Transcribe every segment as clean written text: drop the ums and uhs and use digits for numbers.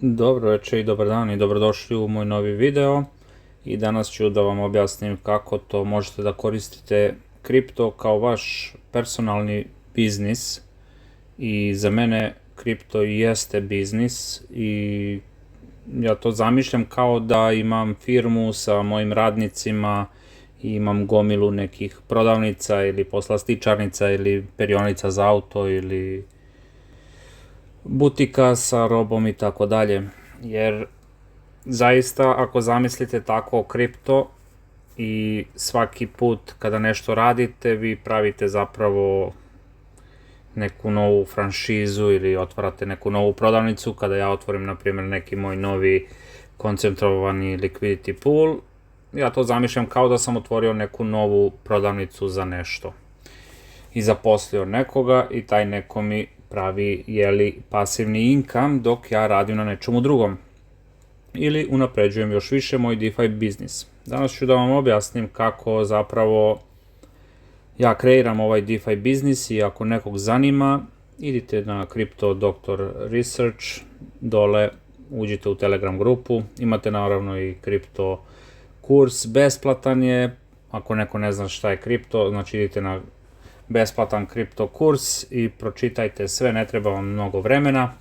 Dobro večer i dobar dan i dobrodošli u moj novi video i danas ću da vam objasnim kako to možete da koristite kripto kao vaš personalni biznis. I za mene kripto jeste biznis i ja to zamišljam kao da imam firmu sa mojim radnicima i imam gomilu nekih prodavnica ili poslastičarnica ili perionica za auto ili butika sa robom i tako dalje, jer zaista ako zamislite tako kripto i svaki put kada nešto radite vi pravite zapravo neku novu franšizu ili otvarate neku novu prodavnicu. Kada ja otvorim na primjer neki moj novi koncentrovani liquidity pool, ja to zamišljam kao da sam otvorio neku novu prodavnicu za nešto i zaposlio nekoga i taj neko mi pravi pasivni income dok ja radim na nečemu drugom ili unapređujem još više moj DeFi biznis. Danas ću da vam objasnim kako zapravo ja kreiram ovaj DeFi biznis i ako nekog zanima, idite na Crypto Doctor Research, dole uđite u Telegram grupu, imate naravno i kripto kurs, besplatan je. Ako neko ne zna šta je kripto, znači idite na besplatan kripto kurs i pročitajte sve, ne treba vam mnogo vremena,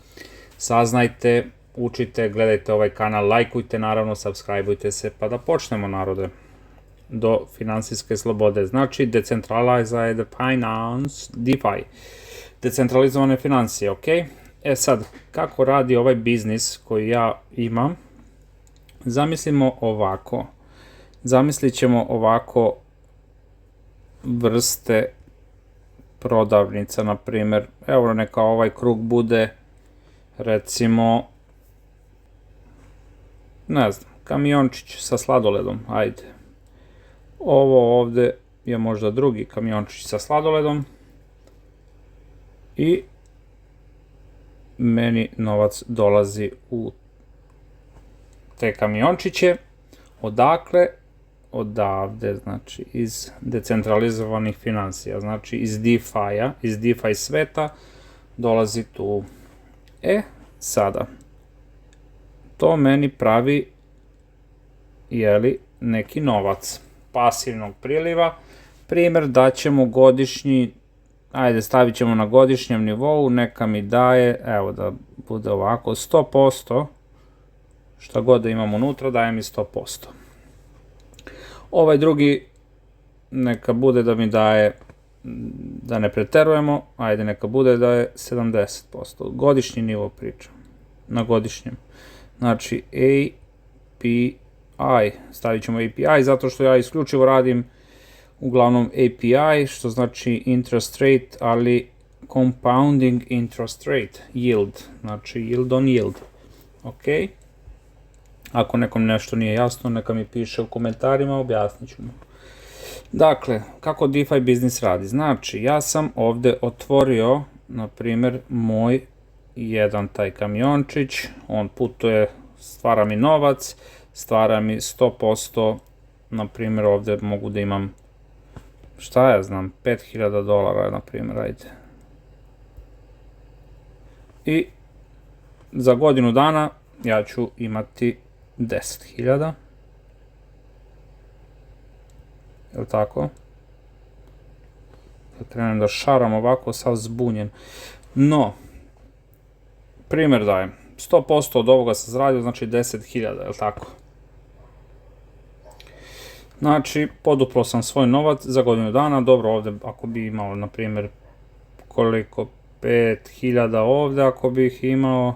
saznajte, učite, gledajte ovaj kanal, lajkujte naravno, subscribeujte se pa da počnemo narode do finansijske slobode. Znači decentralized finance, DeFi, decentralizovane financije, ok? Sad, kako radi ovaj biznis koji ja imam? Zamislit ćemo ovako vrste prodavnica, na primjer, evo neka ovaj krug bude recimo, ne znam, kamiončić sa sladoledom, ajde. Ovo ovde je možda drugi kamiončić sa sladoledom i meni novac dolazi u te kamiončiće. Odakle? Odavde, znači iz decentralizovanih financija, znači iz DeFi-a, iz DeFi sveta dolazi tu. Sada, to meni pravi, neki novac pasivnog priliva. Primjer, daćemo godišnji, ajde stavit ćemo na godišnjem nivou, neka mi daje, evo da bude ovako, 100%, šta god da imam unutra daje mi 100%. Ovaj drugi neka bude da mi daje, da ne preterujemo, ajde neka bude da je 70%. Godišnji nivo pričam, na godišnjem. Znači API, stavit ćemo API zato što ja isključivo radim uglavnom API, što znači interest rate, ali compounding interest rate, yield, znači yield on yield, ok? Ako nekom nešto nije jasno, neka mi piše u komentarima, objasnit ću mu. Dakle, kako DeFi biznis radi? Znači, ja sam ovde otvorio, na primjer, moj jedan taj kamiončić, on putuje, stvara mi novac, stvara mi 100%, na primjer, ovde mogu da imam, šta ja znam, $5.000, na primjer, ajde. I za godinu dana ja ću imati 10.000, je li tako? Da krenem da šaram ovako, sav zbunjen. No, primjer dajem, 100% od ovoga sam zaradio, znači 10.000, je li tako? Znači, poduplo sam svoj novac za godinu dana, dobro, ovde ako bi imao, na primjer, koliko, 5.000 ovde, ako bih imao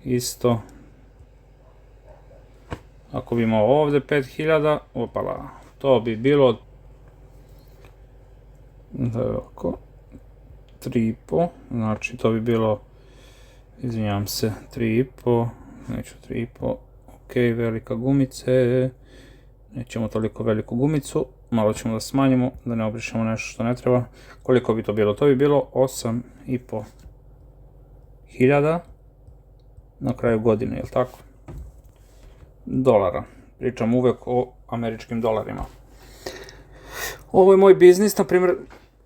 isto, ako bi imao ovde 5.000, opala, to bi bilo, ovako, 3,5, znači to bi bilo, izvinjam se, 3,5, neću 3,5, ok, velika gumice, nećemo toliko veliku gumicu, malo ćemo da smanjimo, da ne obrišemo nešto što ne treba. Koliko bi to bilo? To bi bilo 8,5 hiljada na kraju godine, je li tako? Dolara. Pričam uvek o američkim dolarima. Ovo je moj biznis, na primjer,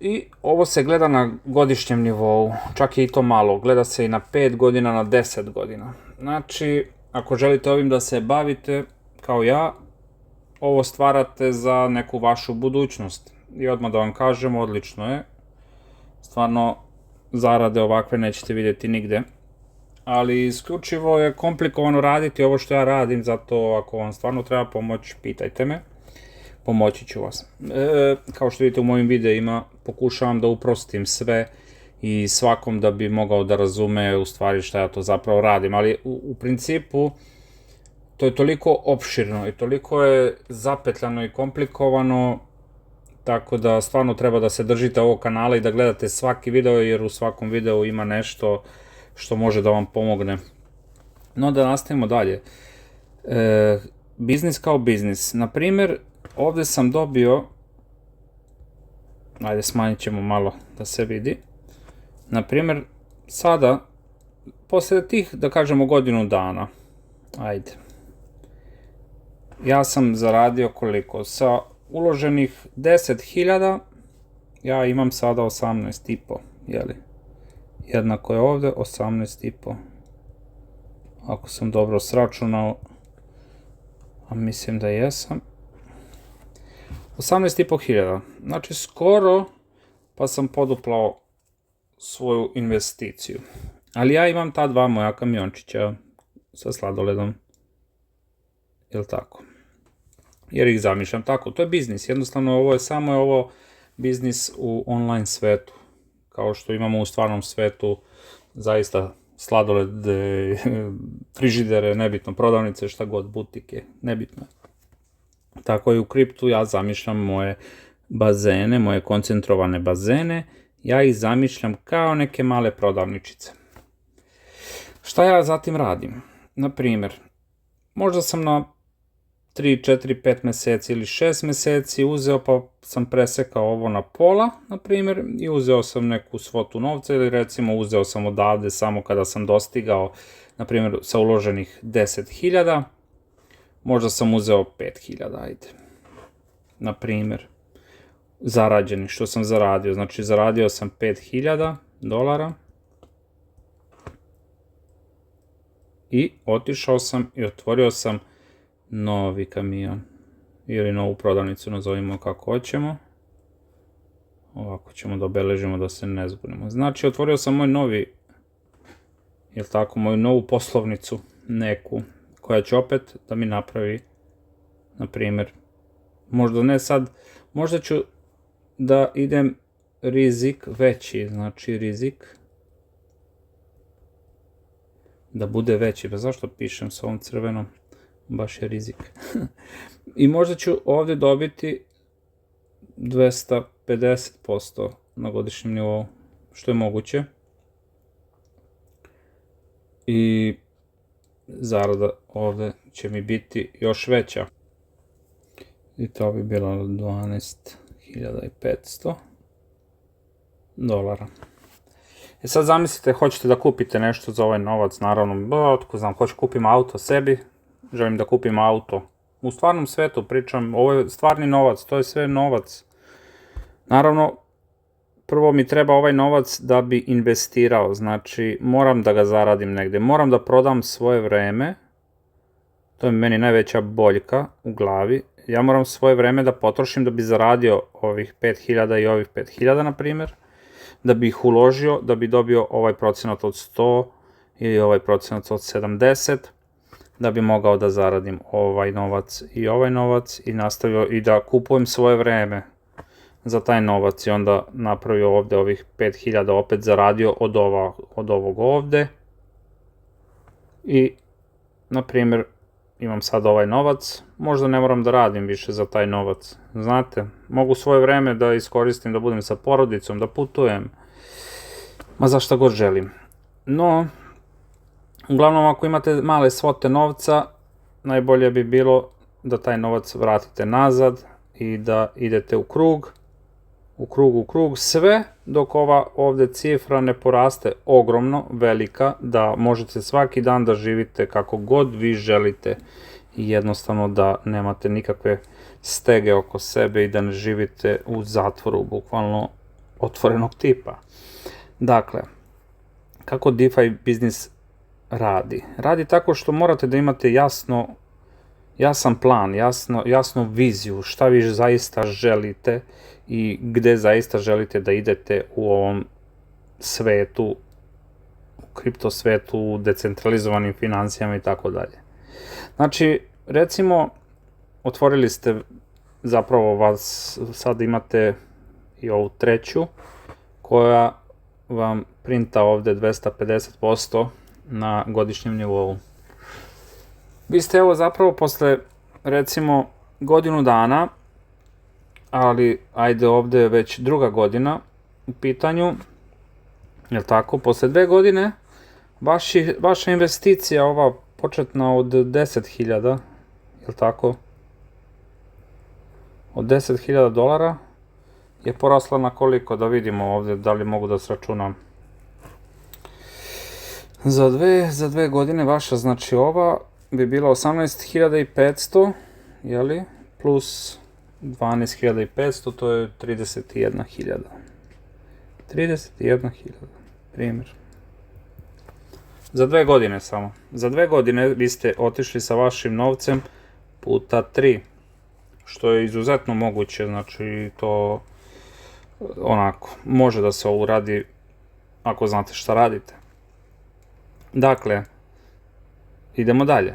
I ovo se gleda na godišnjem nivou, čak je i to malo, gleda se i na 5 godina, na 10 godina. Znači, ako želite ovim da se bavite, kao ja, ovo stvarate za neku vašu budućnost. I odmah da vam kažem, odlično je. Stvarno, zarade ovakve nećete vidjeti nigde. Ali isključivo je komplikovano raditi ovo što ja radim, zato ako vam stvarno treba pomoć, pitajte me. Pomoći ću vas. Kao što vidite u mojim videima, pokušavam da uprostim sve i svakom da bi mogao da razume u stvari šta ja to zapravo radim. Ali u principu, to je toliko opširno i toliko je zapetljano i komplikovano, tako da stvarno treba da se držite ovog kanala i da gledate svaki video, jer u svakom videu ima nešto što može da vam pomogne. No da nastavimo dalje. Biznis kao biznis. Na primjer, ovde sam dobio, ajde smanjit ćemo malo da se vidi. Na primjer, sada, posle tih, da kažemo, godinu dana, ajde, ja sam zaradio koliko? Sa uloženih 10.000, ja imam sada 18,5, jeli? Jednako je ovde 18,5. Ako sam dobro sračunao, a mislim da jesam. 18.500, znači skoro pa sam poduplao svoju investiciju. Ali ja imam ta dva moja kamiončića sa sladoledom, jel tako? Jer ih zamišljam tako, to je biznis, jednostavno ovo je samo biznis u online svetu. Kao što imamo u stvarnom svetu zaista sladolede, frižidere, nebitno, prodavnice, šta god, butike, nebitno. Tako i u kriptu ja zamišljam moje bazene, moje koncentrovane bazene, ja ih zamišljam kao neke male prodavničice. Šta ja zatim radim? Na primjer, možda sam na 3, 4, 5 meseci ili 6 meseci uzeo pa sam presekao ovo na pola, na primjer, i uzeo sam neku svotu novca ili recimo uzeo sam odavde samo kada sam dostigao, na primjer, sa uloženih 10.000, možda sam uzeo 5.000, ajde, na primjer, zarađeni, što sam zaradio, znači zaradio sam $5.000 i otišao sam i otvorio sam novi kamion ili novu prodavnicu, nazovimo kako hoćemo. Ovako ćemo da obeležimo da se ne zbunimo. Znači, otvorio sam moj novi, jel tako, moju novu poslovnicu, neku, koja će opet da mi napravi, na primjer, možda ne sad, možda ću da idem rizik veći, znači rizik da bude veći. Pa zašto pišem sa ovom crvenom? Baš je rizik. I možda ću ovde dobiti 250% na godišnjem nivou, što je moguće. I zarada ovde će mi biti još veća. I to bi bilo $12.500. I sad zamislite, hoćete da kupite nešto za ovaj novac, naravno, otko znam, hoću kupim auto sebi, želim da kupim auto. U stvarnom svetu pričam, ovo je stvarni novac, to je sve novac. Naravno, prvo mi treba ovaj novac da bi investirao, znači moram da ga zaradim negde, moram da prodam svoje vreme, to je meni najveća boljka u glavi, ja moram svoje vreme da potrošim da bi zaradio ovih 5.000 i ovih 5.000, na primjer, da bi ih uložio, da bi dobio ovaj procenat od 100 ili ovaj procenat od 70, da bi mogao da zaradim ovaj novac i nastavio i da kupujem svoje vreme za taj novac i onda napravio ovde ovih 5.000, opet zaradio od ovog ovde i, na primjer, imam sad ovaj novac, možda ne moram da radim više za taj novac, znate, mogu svoje vreme da iskoristim, da budem sa porodicom, da putujem, ma za šta god želim. No, uglavnom, ako imate male svote novca, najbolje bi bilo da taj novac vratite nazad i da idete u krug, sve dok ova ovde cifra ne poraste ogromno, velika, da možete svaki dan da živite kako god vi želite i jednostavno da nemate nikakve stege oko sebe i da ne živite u zatvoru, bukvalno otvorenog tipa. Dakle, kako DeFi biznis radi? Radi tako što morate da imate jasan plan, jasnu viziju, šta vi zaista želite i gde zaista želite da idete u ovom svetu, u kripto svetu, u decentralizovanim financijama i tako dalje. Znači, recimo, otvorili ste, zapravo vas sad imate i ovu treću, koja vam printa ovde 250% na godišnjem nivou. Vi ste evo zapravo posle, recimo, godinu dana, ali ajde ovde je već druga godina u pitanju, jel tako, posle 2 godine, vaša investicija, ova početna od 10.000, jel tako, od 10.000 dolara, je porasla na koliko, da vidimo ovde, da li mogu da sračunam. Za dve godine vaša, znači ova, bi bila 18.500, jeli, plus 12.500, to je 31.000. 31.000, primjer. Za 2 godine samo. Za 2 godine vi ste otišli sa vašim novcem puta 3, što je izuzetno moguće, znači to onako, može da se uradi ako znate šta radite. Dakle, idemo dalje.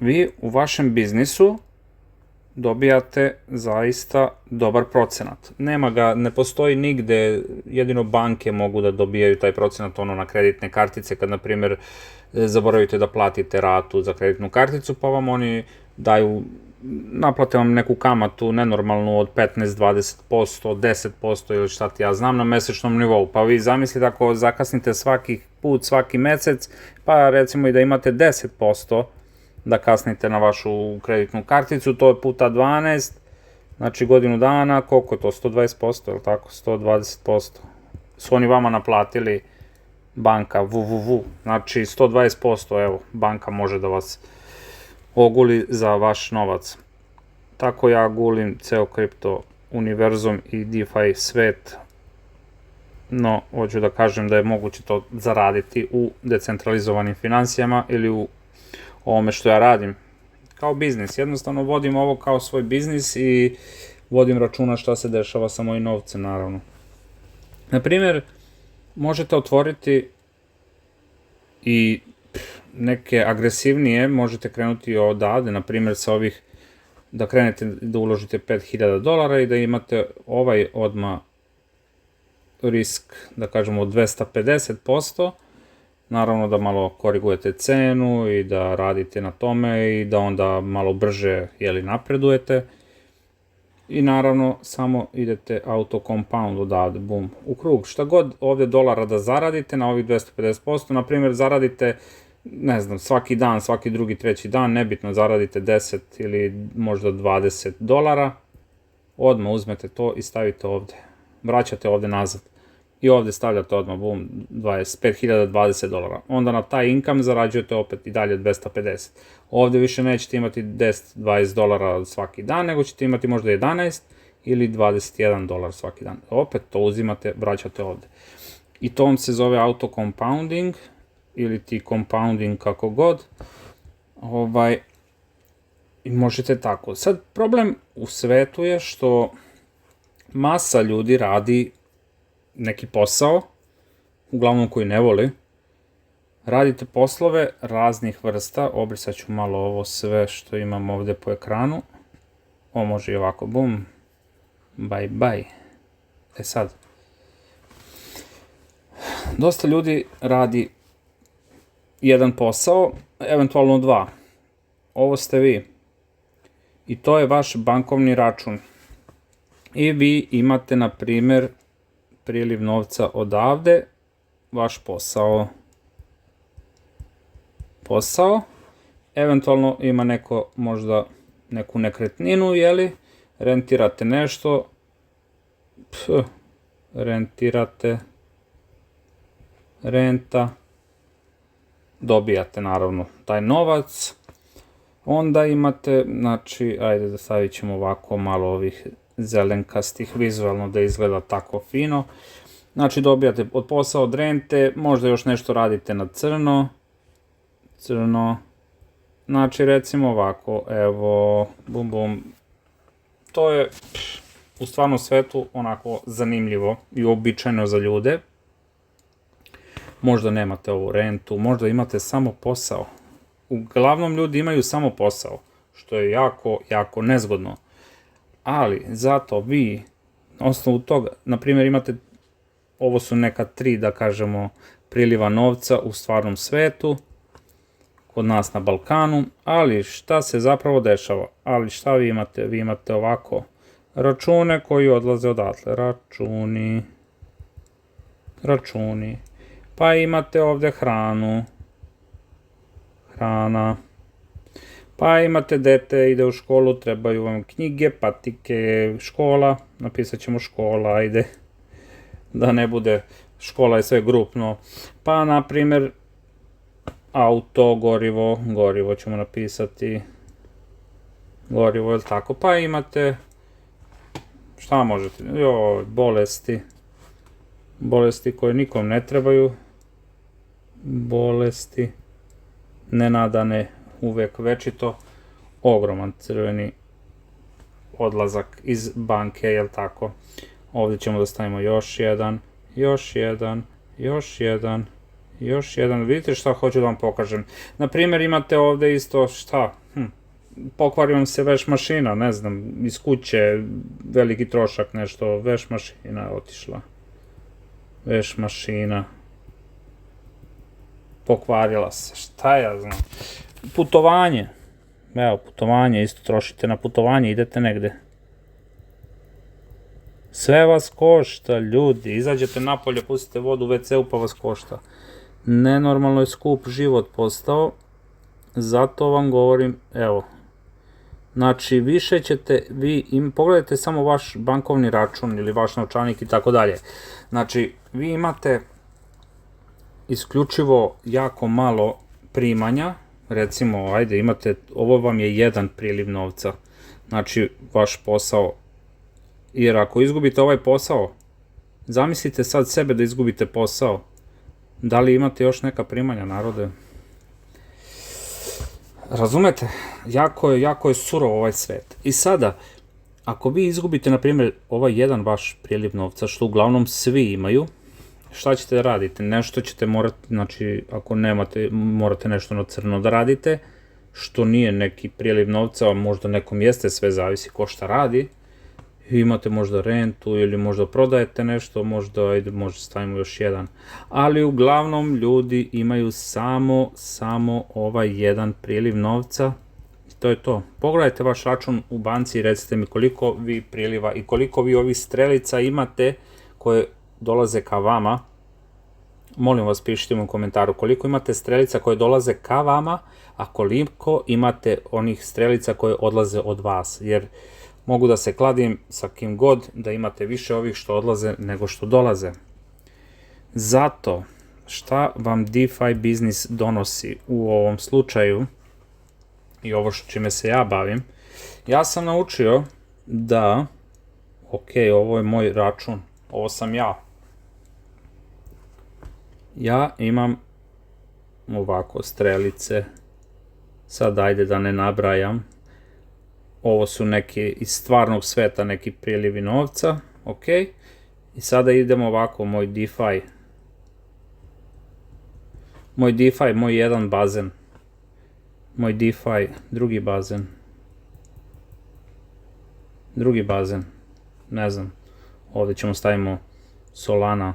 Vi u vašem biznisu dobijate zaista dobar procenat. Nema ga, ne postoji nigde, jedino banke mogu da dobijaju taj procenat na kreditne kartice, kad, na primjer, zaboravite da platite ratu za kreditnu karticu, pa vam oni daju, naplate vam neku kamatu nenormalnu od 15-20%, 10% ili šta ti ja znam na mesečnom nivou. Pa vi zamislite ako zakasnite svaki put, svaki mesec, pa recimo i da imate 10% da kasnite na vašu kreditnu karticu, to je puta 12, znači godinu dana, koliko je to, 120%, ili tako, 120%. Su oni vama naplatili, banka, znači 120%, evo, banka može da vas oguli za vaš novac. Tako ja gulim ceo kripto univerzum i DeFi svet, no hoću da kažem da je moguće to zaraditi u decentralizovanim financijama ili u ovome što ja radim kao biznis. Jednostavno vodim ovo kao svoj biznis i vodim računa šta se dešava sa mojim novcem, naravno. Naprimjer, možete otvoriti i neke agresivnije, možete krenuti odavde, naprimjer sa ovih, da krenete da uložite 5.000 dolara i da imate ovaj odmah risk, da kažemo, od 250%, naravno da malo korigujete cenu i da radite na tome i da onda malo brže, napredujete. I naravno, samo idete auto compound odavde, bum, u krug. Šta god ovde dolara da zaradite na ovih 250%, na primjer, zaradite, ne znam, svaki dan, svaki drugi, treći dan, nebitno, zaradite 10 ili možda 20 dolara, odmah uzmete to i stavite ovde. Vraćate ovde nazad. I ovde stavljate odmah, bum, 5.020 dolara. Onda na taj income zarađujete opet i dalje 250. Ovde više nećete imati 10-20 dolara svaki dan, nego ćete imati možda 11 ili 21 dolar svaki dan. Opet to uzimate, vraćate ovde. I to vam se zove auto compounding, ili ti compounding, kako god. I možete tako. Sad, problem u svetu je što masa ljudi radi neki posao, uglavnom koji ne voli, radite poslove raznih vrsta, obrisat ću malo ovo sve što imam ovde po ekranu, ovo može i ovako, bum, bye. Sad, dosta ljudi radi jedan posao, eventualno 2, ovo ste vi, i to je vaš bankovni račun, i vi imate, na primer, priliv novca odavde, vaš posao, eventualno ima neko možda neku nekretninu, rentirate nešto, renta, dobijate naravno taj novac, onda imate, znači, ajde da stavit ćemo ovako malo ovih zelenkastih, vizualno da izgleda tako fino. Znači dobijate od posao od rente, možda još nešto radite na crno, znači recimo ovako, evo, bum bum, to je u stvarnom svetu onako zanimljivo i uobičajeno za ljude. Možda nemate ovu rentu, možda imate samo posao. Uglavnom ljudi imaju samo posao, što je jako, jako nezgodno. Ali zato vi, na osnovu toga, na primjer imate, ovo su neka 3, da kažemo, priliva novca u stvarnom svetu, kod nas na Balkanu, ali šta se zapravo dešava? Ali šta vi imate? Vi imate ovako račune koji odlaze odatle, računi, pa imate ovde hrana, pa imate dete, ide u školu, trebaju vam knjige, patike, škola, napisat ćemo škola, ajde, da ne bude škola je sve grupno, pa na primjer auto, gorivo ćemo napisati, gorivo, je tako, pa imate, šta možete, bolesti koje nikom ne trebaju, bolesti, nenadane, uvek večito, ogroman crveni odlazak iz banke, jel tako, ovdje ćemo da stavimo još jedan, vidite šta hoću da vam pokažem, na primjer imate ovdje isto šta, pokvari vam se veš mašina, ne znam, iz kuće, veliki trošak nešto, veš mašina je otišla, veš mašina, pokvarila se, šta ja znam, putovanje, evo putovanje, isto trošite na putovanje, idete negde, sve vas košta, ljudi, izađete napolje, pustite vodu u WC-u pa vas košta, nenormalno je skup život postao, zato vam govorim, evo, znači više ćete vi, pogledajte samo vaš bankovni račun ili vaš novčanik i tako dalje, znači vi imate isključivo jako malo primanja, recimo, ajde, imate, ovo vam je jedan priliv novca, znači vaš posao, jer ako izgubite ovaj posao, zamislite sad sebe da izgubite posao, da li imate još neka primanja, narode? Razumete? Jako je surov ovaj svet. I sada, ako vi izgubite, na primjer, ovaj jedan vaš priliv novca, što uglavnom svi imaju, šta ćete da radite? Nešto ćete morati, znači, ako nemate, morate nešto na crno da radite, što nije neki priliv novca, možda nekom jeste, sve zavisi ko šta radi, imate možda rentu ili možda prodajete nešto, možda stavimo još jedan, ali uglavnom ljudi imaju samo ovaj jedan priliv novca i to je to. Pogledajte vaš račun u banci i recite mi koliko vi priliva i koliko vi ovih strelica imate koje dolaze ka vama. Molim vas, pišite mi u komentaru koliko imate strelica koje dolaze ka vama, a koliko imate onih strelica koje odlaze od vas, jer mogu da se kladim sa kim god da imate više ovih što odlaze nego što dolaze. Zato, šta vam DeFi biznis donosi u ovom slučaju, i ovo čime se ja bavim, ja sam naučio da, ok, ovo je moj račun, ovo sam ja. Ja imam ovako strelice, sad ajde da ne nabrajam, ovo su neki iz stvarnog sveta, neki prilivi novca, ok, i sada idemo ovako, moj DeFi, moj jedan bazen, moj DeFi, drugi bazen, ne znam, ovdje ćemo stavimo Solana,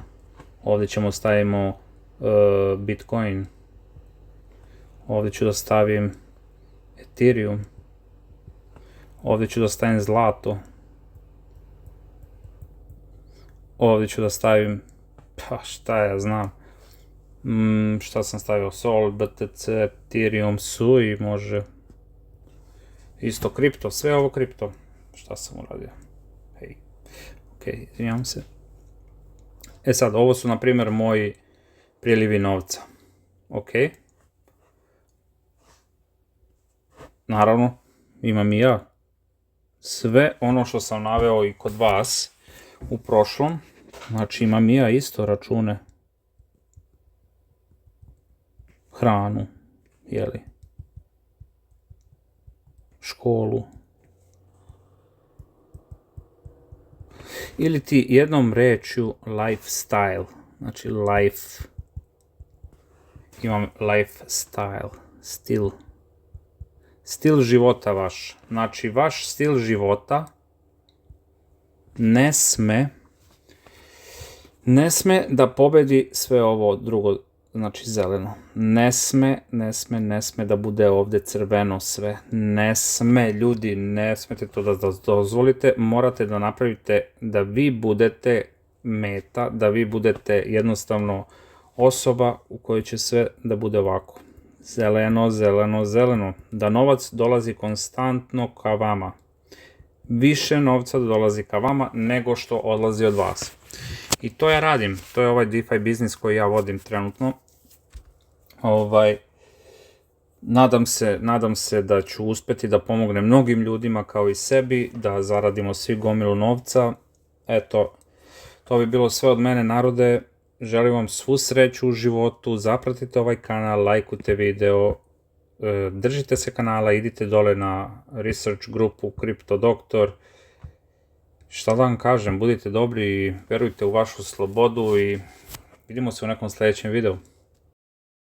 ovdje ćemo stavimo Bitcoin, ovdje ću da stavim Ethereum, ovdje ću da stavim zlato, ovdje ću da stavim, pa šta ja znam, šta sam stavio, Sol, BTC, Ethereum, Sui može, isto kripto, sve ovo kripto, šta sam uradio, hej, ok, izvinjam se. E sad, ovo su na primjer moji prilivi novca, ok, naravno, imam i ja, sve ono što sam naveo i kod vas u prošlom. Znači imam i ja isto račune. Hranu, jeli, školu. Ili ti jednom rečju lifestyle, znači life, imam lifestyle, stil života vaš. Znači vaš stil života ne sme da pobedi sve ovo drugo, znači zeleno. Ne sme da bude ovde crveno sve. Ne sme, ljudi, ne smete to da dozvolite. Morate da napravite da vi budete meta, da vi budete jednostavno osoba u kojoj će sve da bude ovako. Zeleno, zeleno, zeleno. Da novac dolazi konstantno ka vama. Više novca dolazi ka vama nego što odlazi od vas. I to ja radim. To je ovaj DeFi biznis koji ja vodim trenutno. Nadam se da ću uspeti da pomognem mnogim ljudima kao i sebi, da zaradimo svi gomilu novca. Eto, to bi bilo sve od mene, narode. Želim vam svu sreću u životu, zapratite ovaj kanal, lajkujte video, držite se kanala, idite dole na research grupu Crypto Doktor. Šta da vam kažem, budite dobri i verujte u vašu slobodu i vidimo se u nekom sljedećem videu.